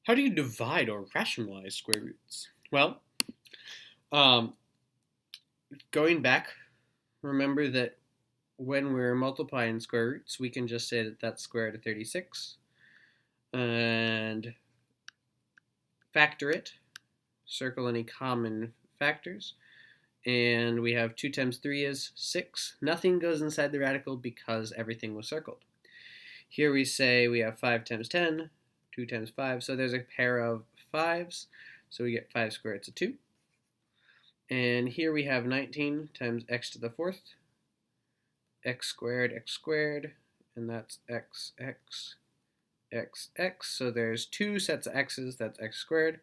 How do you divide or rationalize square roots? Well, um, going back, remember that when we're multiplying square roots, we can just say that that's square root of 36 and factor it, circle any common factors, and we have 2 times 3 is 6. Nothing goes inside the radical because everything was circled. Here we say we have 5 times 10, 2 times 5, so there's a pair of 5s, so we get 5 square roots of 2. And here we have 19 times x to the 4th, x squared, and that's x, x. So there's 2 sets of x's, that's x squared.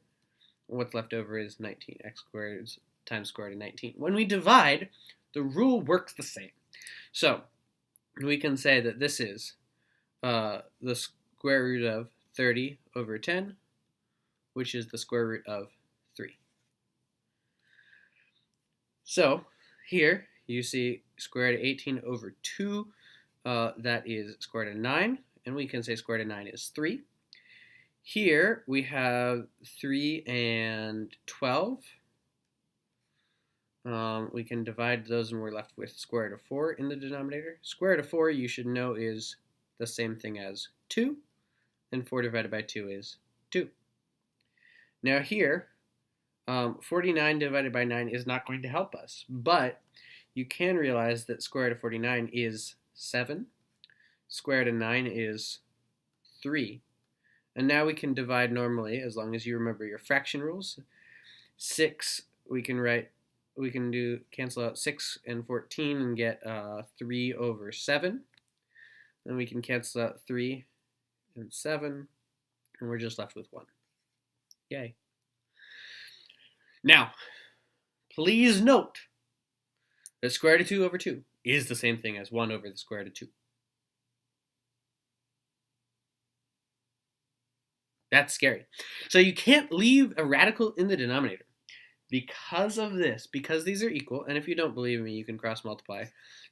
What's left over is 19, x squared times square root of 19. When we divide, the rule works the same. So we can say that this is the square root of 30 over 10, which is the square root of 3. So here you see square root of 18 over 2, that is square root of 9, and we can say square root of 9 is 3. Here we have 3 and 12. We can divide those and we're left with square root of 4 in the denominator. Square root of 4 you should know is the same thing as 2, and 4 divided by 2 is 2. Now here, 49 divided by 9 is not going to help us, but you can realize that square root of 49 is 7, square root of 9 is 3, and now we can divide normally as long as you remember your fraction rules. 6, we can cancel out 6 and 14 and get 3 over 7. Then we can cancel out 3 and 7, and we're just left with 1. Yay. Now, please note that square root of 2 over 2 is the same thing as 1 over the square root of 2. That's scary. So you can't leave a radical in the denominator. Because of this, because these are equal, and if you don't believe me, you can cross multiply.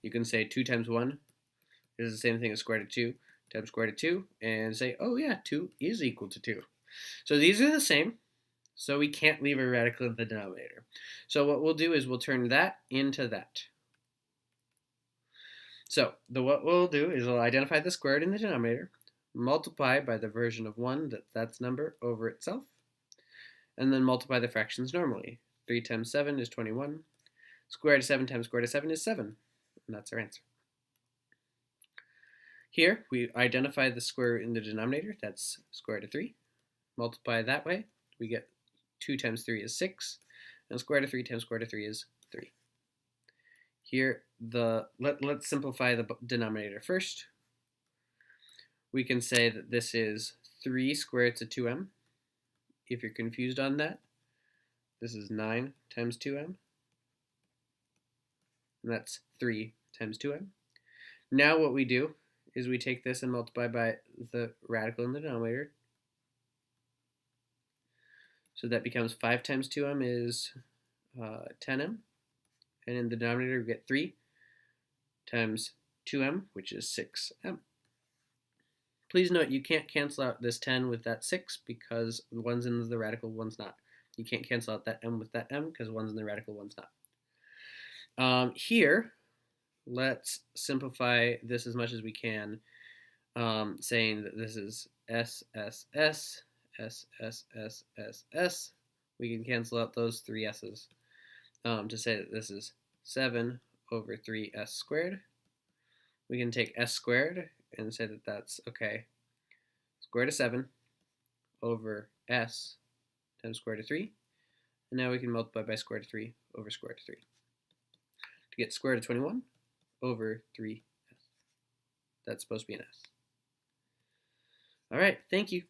You can say 2 times 1 is the same thing as square root of 2 times square root of 2, and say, oh yeah, 2 is equal to 2. So these are the same, so we can't leave a radical in the denominator. So what we'll do is we'll turn that into that. So what we'll do is we'll identify the square root in the denominator, multiply by the version of 1 that's number over itself, and then multiply the fractions normally. 3 times 7 is 21. Square root of 7 times square root of 7 is 7. And that's our answer. Here, we identify the square root in the denominator. That's square root of 3. Multiply that way. We get 2 times 3 is 6. And square root of 3 times square root of 3 is 3. Here, let's simplify the denominator first. We can say that this is 3 square roots of 2m. If you're confused on that, this is 9 times 2m, and that's 3 times 2m. Now what we do is we take this and multiply by the radical in the denominator. So that becomes 5 times 2m is 10m, and in the denominator we get 3 times 2m, which is 6m. Please note you can't cancel out this 10 with that 6 because one's in the radical, one's not. You can't cancel out that m with that m because one's in the radical, one's not. Here, let's simplify this as much as we can, saying that this is s, s, s, s, s, s, s, s. We can cancel out those 3 s's to say that this is 7 over 3s squared. We can take s squared and say that that's, okay, square root of 7 over s times square root of 3. And now we can multiply by square root of 3 over square root of 3 to get square root of 21 over 3s. That's supposed to be an s. All right, thank you.